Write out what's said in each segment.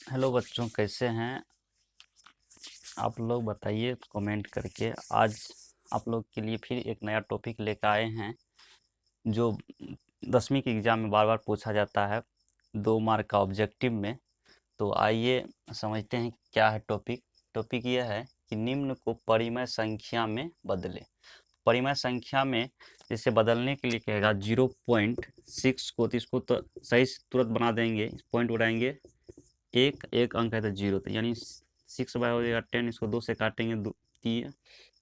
Hello बच्चों, कैसे हैं आप लोग? बताइए कमेंट करके। आज आप लोग के लिए फिर एक नया टॉपिक लेकर आए हैं जो 10वीं के एग्ज़ाम में बार बार पूछा जाता है 2 मार्क का ऑब्जेक्टिव में। तो आइए समझते हैं क्या है टॉपिक। टॉपिक यह है कि निम्न को परिमेय संख्या में बदलें। परिमेय संख्या में जैसे बदलने के लिए कहेगा 0.6 को, तो इसको तो सही से तुरंत बना देंगे, पॉइंट उड़ाएंगे, एक एक अंक है तो जीरो, तो यानी 6 बाय हो जाएगा 10। इसको 2 से काटेंगे,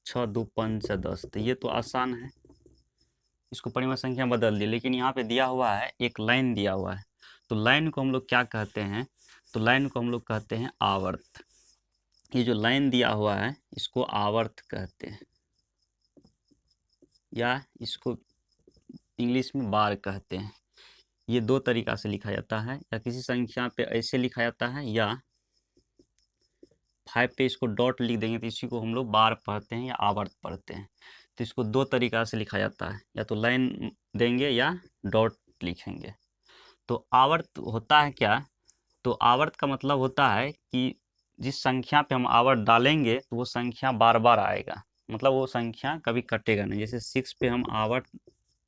6 2 5 से 10, तो ये तो आसान है। इसको परिमेय संख्या बदल दी, लेकिन यहाँ पे दिया हुआ है एक लाइन दिया हुआ है। तो लाइन को हम लोग क्या कहते हैं? तो लाइन को हम लोग कहते हैं आवर्त। ये जो लाइन दिया हुआ है इसको आवर्त कहते हैं, या इसको इंग्लिश में बार कहते हैं। ये दो तरीका से लिखा जाता है, या किसी संख्या पे ऐसे लिखा जाता है, या 5 पे इसको डॉट लिख देंगे, तो इसी को हम लोग बार पढ़ते हैं या आवर्त पढ़ते हैं। तो इसको दो तरीका से लिखा जाता है, या तो लाइन देंगे या डॉट लिखेंगे। तो आवर्त होता है क्या? तो आवर्त का मतलब होता है कि जिस संख्या पे हम आवर्त डालेंगे तो वो संख्या बार बार आएगा, मतलब वो संख्या कभी कटेगा नहीं। जैसे 6 पे हम आवर्त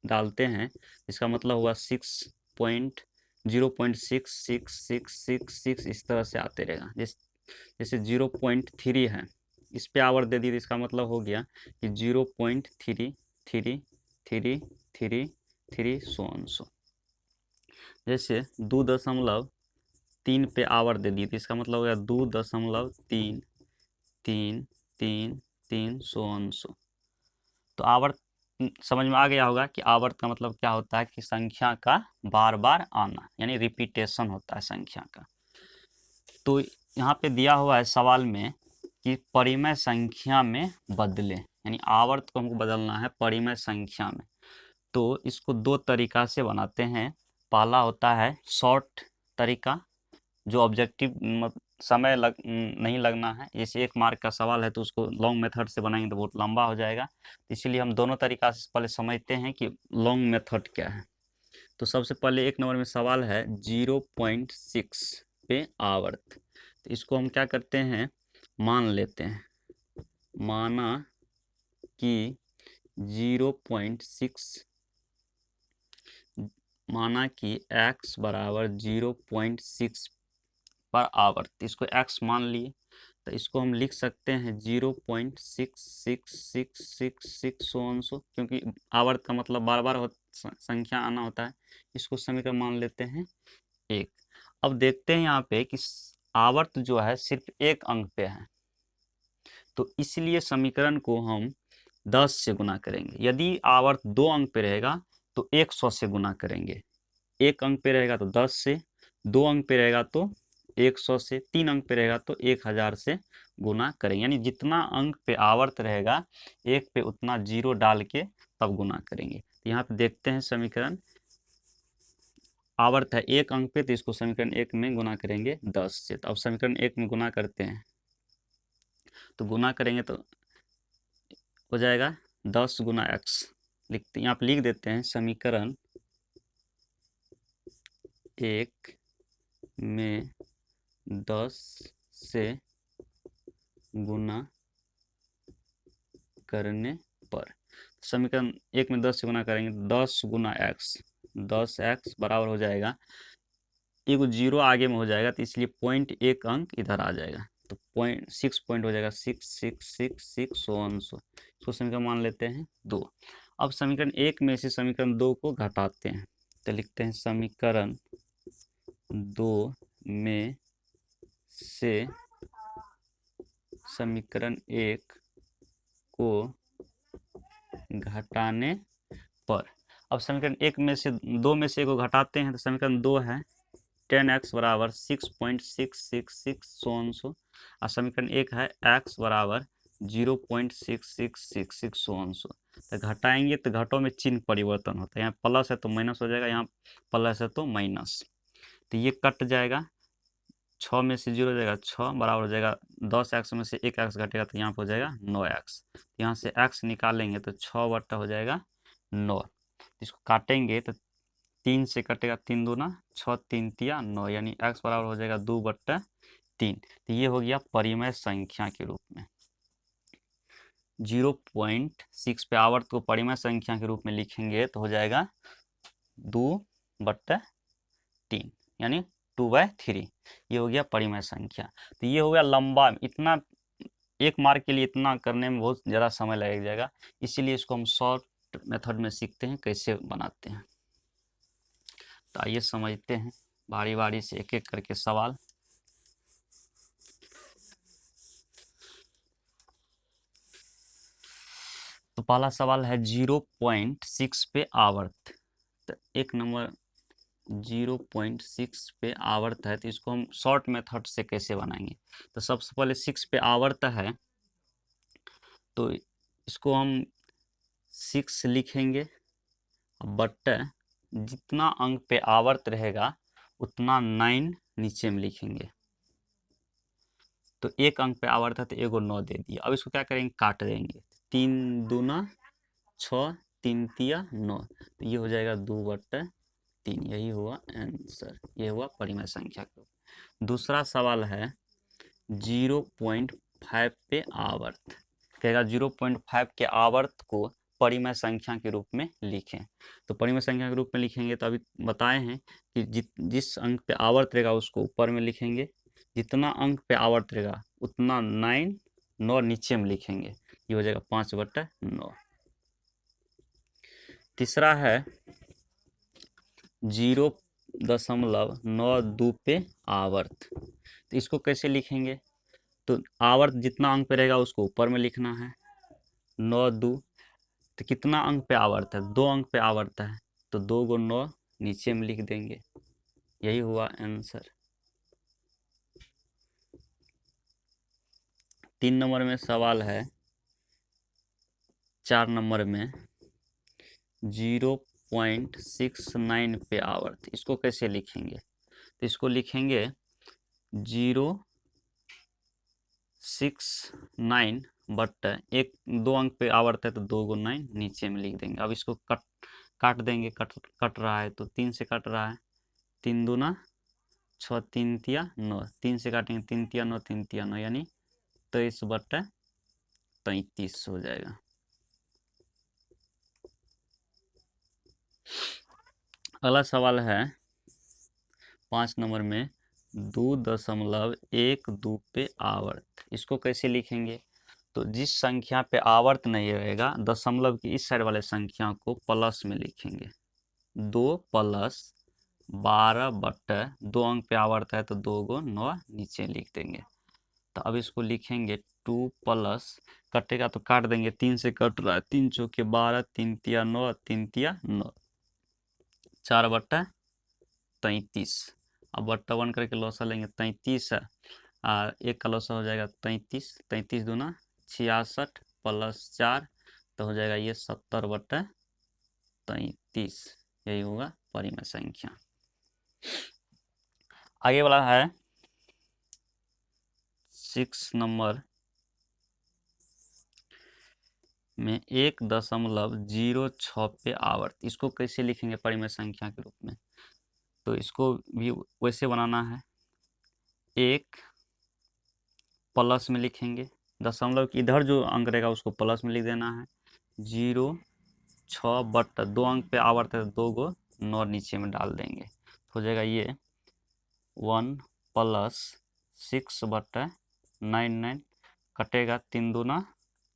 डालते हैं, इसका मतलब हुआ 6.0.6666 इस तरह से आते रहेगा। जैसे 0.3 है, इस पे आवर्त दे दी तो इसका मतलब हो गया कि 0.333333 सो। जैसे 2.3 पे आवर्त दे दी तो इसका मतलब हो गया 2.3333 सो। तो आवर्त समझ में आ गया होगा कि आवर्त का मतलब क्या होता है, कि संख्या का बार बार आना, यानी रिपीटेशन होता है संख्या का। तो यहाँ पे दिया हुआ है सवाल में कि परिमेय संख्या में बदलें, यानी आवर्त को हमको बदलना है परिमेय संख्या में। तो इसको दो तरीका से बनाते हैं। पहला होता है शॉर्ट तरीका, जो ऑब्जेक्टिव समय नहीं लगना है। जैसे 1 मार्क का सवाल है तो उसको लॉन्ग मेथड से बनाएंगे तो बहुत लंबा हो जाएगा, इसीलिए हम दोनों तरीका से पहले समझते हैं कि लॉन्ग मेथड क्या है। तो सबसे पहले 1 नंबर में सवाल है 0.6 पे आवर्त। तो इसको हम क्या करते हैं, मान लेते हैं। माना कि 0.6, माना कि x बराबर 0.6 पर आवर्त, इसको x मान लिए। तो इसको हम लिख सकते हैं 0.666666 क्योंकि आवर्त का मतलब बार बार संख्या आना होता है। इसको समीकरण मान लेते हैं 1। अब देखते हैं यहाँ पे कि आवर्त जो है सिर्फ एक अंक पे है, तो इसलिए समीकरण को हम 10 से गुना करेंगे। यदि आवर्त 2 अंक पे रहेगा तो 100 से गुना करेंगे। 1 अंक पे रहेगा तो 10 से, 2 अंक पे रहेगा तो 100 से, 3 अंक पे रहेगा तो 1000 से गुना करेंगे। यानी जितना अंक पे आवर्त रहेगा एक पे उतना जीरो डाल के तब गुना करेंगे। तो यहाँ पे देखते हैं समीकरण, आवर्त है 1 अंक पे, तो इसको समीकरण 1 में गुना करेंगे 10 से। तो अब समीकरण 1 में गुना करते हैं, तो गुना करेंगे तो हो जाएगा 10 गुना x। लिखते यहाँ पे लिख देते हैं समीकरण 1 में 10 से गुना करने पर, समीकरण 1 में 10 से गुना करेंगे 10 गुना x, 10x बराबर हो जाएगा, एक जीरो आगे में हो जाएगा तो इसलिए पॉइंट एक अंक इधर आ जाएगा, तो 0.6 पॉइंट हो जाएगा 6666 सो। इसको समीकरण मान लेते हैं 2। अब समीकरण 1 में से समीकरण 2 को घटाते हैं, तो लिखते हैं समीकरण 2 में से समीकरण 1 को घटाने पर। अब समीकरण 1 में से 2 में से 1 को घटाते हैं तो समीकरण 2 है 10x बराबर 6.666 सो, और समीकरण 1 है x बराबर 0.6666 सो। तो घटाएंगे तो घटों में चिन्ह परिवर्तन होता है, यहाँ प्लस है तो माइनस हो जाएगा, यहाँ प्लस है तो माइनस, तो ये कट जाएगा। 6 में से 0 हो जाएगा, 6 बराबर हो जाएगा 10x में से 1x घटेगा तो यहाँ पर हो जाएगा 9x। यहाँ से x निकालेंगे तो 6 बट्टा हो जाएगा 9। इसको काटेंगे तो 3 से कटेगा 3 दूना 6, 3 तिया 9, यानी x बराबर हो जाएगा 2/3। 3। तो ये हो गया परिमेय संख्या के रूप में। 0.6 पे आवर्त को परिमेय संख्या के रूप में लिखेंगे तो हो जाएगा 2/3 यानी 2/3। ये हो गया परिमेय संख्या। तो ये हो गया लंबा, इतना एक मार्क के लिए इतना करने में बहुत ज़्यादा समय लग जाएगा, इसीलिए इसको हम शॉर्ट मेथड में सीखते हैं कैसे बनाते हैं। तो आइए समझते हैं बारी बारी से एक एक करके सवाल। तो पहला सवाल है 0.6 पे आवर्त। तो एक नंबर 0.6 पे आवर्त है, तो इसको हम शॉर्ट मेथड से कैसे बनाएंगे। तो सबसे पहले 6 पे आवर्त है तो इसको हम 6 लिखेंगे, बट जितना अंक पे आवर्त रहेगा उतना 9 नीचे में लिखेंगे। तो एक अंक पे आवर्त है तो एगो 9 दे दिया। अब इसको क्या करेंगे, काट देंगे। 3 दूना 6, 3 तिया 9, तो ये हो जाएगा 2/3। यही हुआ आंसर, ये हुआ परिमेय संख्या का। दूसरा सवाल है 0.5 पे आवर्त। कहेगा 0.5 के आवर्त को परिमेय संख्या के रूप में लिखें। तो परिमेय संख्या के रूप में लिखेंगे तो अभी बताए हैं कि जिस अंक पे आवर्त रहेगा उसको ऊपर में लिखेंगे, जितना अंक पे आवर्त रहेगा उतना 9 नीचे में लिखेंगे। ये हो जाएगा 5/9। तीसरा है 0.92 पे आवर्त। तो इसको कैसे लिखेंगे, तो आवर्त जितना अंक पे रहेगा उसको ऊपर में लिखना है। 9×2, तो कितना अंक पे आवर्त है, 2 अंक पे आवर्त है, तो 2 × 9 नीचे में लिख देंगे। यही हुआ आंसर। 3 नंबर में सवाल है, 4 नंबर में 0.69 पे आवर्त। इसको कैसे लिखेंगे, तो इसको लिखेंगे 0.69 बट एक 2 अंक पे आवर्त है तो 2 × 9 नीचे में लिख देंगे। अब इसको काट देंगे, कट रहा है तो 3 से कट रहा है। 3 दूना 6, 3 तिया 9, 3 से काटेंगे 3 तिया 9, 3 तिया 9 यानी 23/33 हो जाएगा। अगला सवाल है 5 नंबर में 2.12 पे आवर्त। इसको कैसे लिखेंगे, तो जिस संख्या पे आवर्त नहीं रहेगा दशमलव की इस साइड वाले संख्या को प्लस में लिखेंगे। 2 + 12/2 अंक पे आवर्त है तो 2 × 9 नीचे लिख देंगे। तो अब इसको लिखेंगे 2 + कटेगा तो काट देंगे, 3 से कट रहा है, 3 चौके 12, 3 तिया 9, 3 तिया 9, 4/33। अब बट्टा 1 करके लौसा लेंगे, 33 है, एक का लौसा हो जाएगा 33, 33 दूना 66 + 4 तो हो जाएगा ये 70/33। यही होगा परिमेय संख्या। आगे वाला है 6 नंबर में 1.06 पे आवर्त। इसको कैसे लिखेंगे परिमेय संख्या के रूप में, तो इसको भी वैसे बनाना है। 1 प्लस में लिखेंगे, दशमलव की इधर जो अंक रहेगा उसको प्लस में लिख देना है। 0.6/2 अंक पे आवर्त है, 2 × 9 नीचे में डाल देंगे, हो जाएगा ये 1 + 6/99 कटेगा, 3 दूना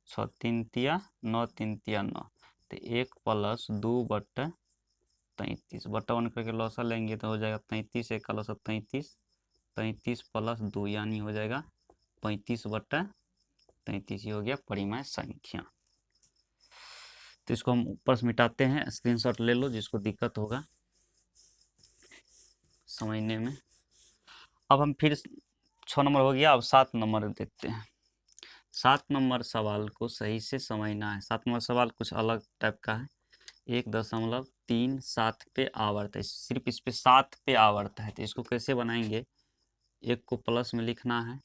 6, 3 तिया 9, 3 तिया 9, तो 1 + 2/33 बट्टा 1 करके लौसा लेंगे तो हो जाएगा 33, 1 का लौसा 33, 33 + 2 यानी हो जाएगा 35/33। ये हो गया परिमेय संख्या। तो इसको हम ऊपर से मिटाते हैं, स्क्रीनशॉट ले लो जिसको दिक्कत होगा समझने में। अब हम फिर 6 नंबर हो गया, अब 7 नंबर देखते हैं। 7 नंबर सवाल को सही से समझना है। 7 नंबर सवाल कुछ अलग टाइप का है। 1.37 पे आवर्त है, सिर्फ इस पे 7 पे आवर्त है, तो इसको कैसे बनाएंगे, एक को प्लस में लिखना है,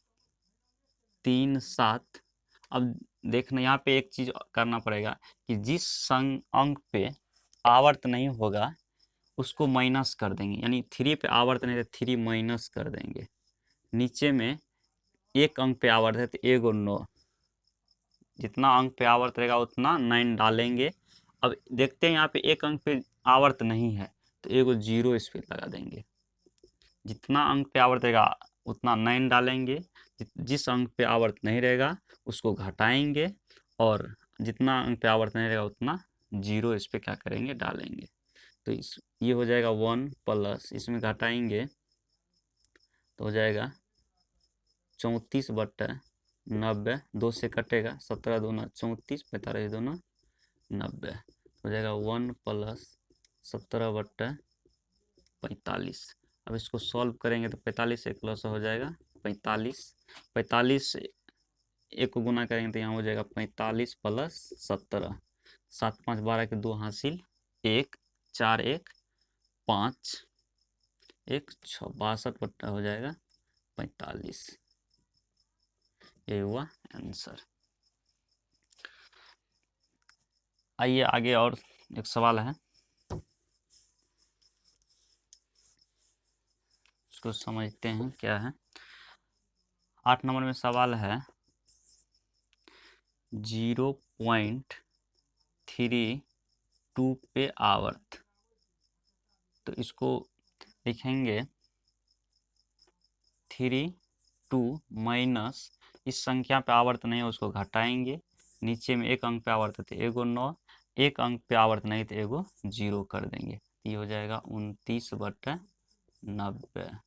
3 7। अब देखना यहाँ पे एक चीज करना पड़ेगा कि जिस अंक पे आवर्त नहीं होगा उसको माइनस कर देंगे, यानी 3 पे आवर्त नहीं तो 3 माइनस कर देंगे। नीचे में एक अंक पे आवर्त है तो एगो 9, जितना अंक पे आवर्त रहेगा उतना 9 डालेंगे। अब देखते हैं यहाँ पे एक अंक पे आवर्त नहीं है तो एगो 0 इस पर लगा देंगे। जितना अंक पे आवर्त रहेगा उतना 9 डालेंगे, जिस अंक पे आवर्त नहीं रहेगा उसको घटाएंगे, और जितना अंक पे आवर्त नहीं रहेगा उतना 0 इस पर क्या करेंगे, डालेंगे। तो ये हो जाएगा 1 प्लस, इसमें घटाएंगे तो हो जाएगा 34/90, 2 से कटेगा, 17 दूना 34, 45 दूना 90, हो जाएगा 1 प्लस 17/45। अब इसको सॉल्व करेंगे तो 45 से प्लस हो जाएगा 45, 45 एक को गुना करेंगे तो यहाँ हो जाएगा 45 प्लस 17, 7 5 12 के 2 हासिल 1, 4 1 5 1 6, 62 हो जाएगा 45। ये हुआ आंसर। आइए आगे और एक सवाल है, इसको समझते हैं क्या है। 8 नंबर में सवाल है 0.32 पे आवर्त। तो इसको लिखेंगे 32 माइनस, इस संख्या पे आवर्त नहीं है उसको घटाएंगे, नीचे में एक अंक पे आवर्त थे एगो 9, एक अंक पे आवर्त नहीं तो एगो 0 कर देंगे। ये हो जाएगा 29/90।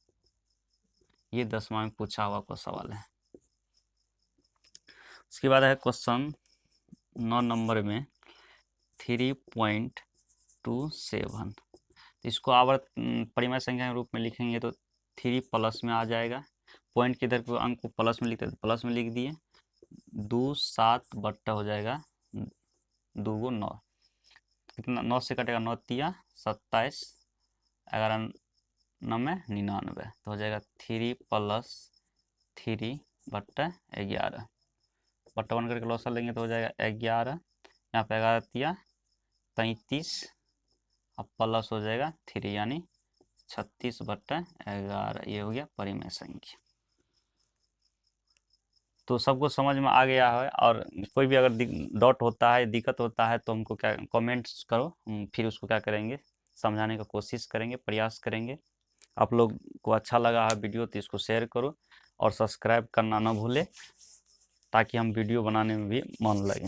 ये 10वां में पूछा हुआ को सवाल है। उसके बाद है क्वेश्चन 9 नंबर में 3.27। तो इसको आवर्त परिमेय संख्या के रूप में लिखेंगे तो 3 प्लस में आ जाएगा, पॉइंट के इधर अंक को प्लस में लिखते तो प्लस में लिख दिए, 2 7 बट्टा हो जाएगा 2 गो 9, कितना 9 से कटेगा 9 तिया 27, 11 9 99, तो हो जाएगा 3 प्लस 3 बट्टा 11, बट्टा 1 करके लॉसा लेंगे तो हो जाएगा 11, यहाँ पे 11 तिया 33, अब प्लस हो जाएगा 3 यानी 36/11। ये हो गया परिमेय संख्या। तो सबको समझ में आ गया है, और कोई भी अगर डॉट होता है, दिक्कत होता है तो हमको क्या कमेंट्स करो, हम फिर उसको क्या करेंगे, समझाने का कोशिश करेंगे, प्रयास करेंगे। आप लोग को अच्छा लगा है वीडियो तो इसको शेयर करो और सब्सक्राइब करना ना भूले, ताकि हम वीडियो बनाने में भी मन लगे।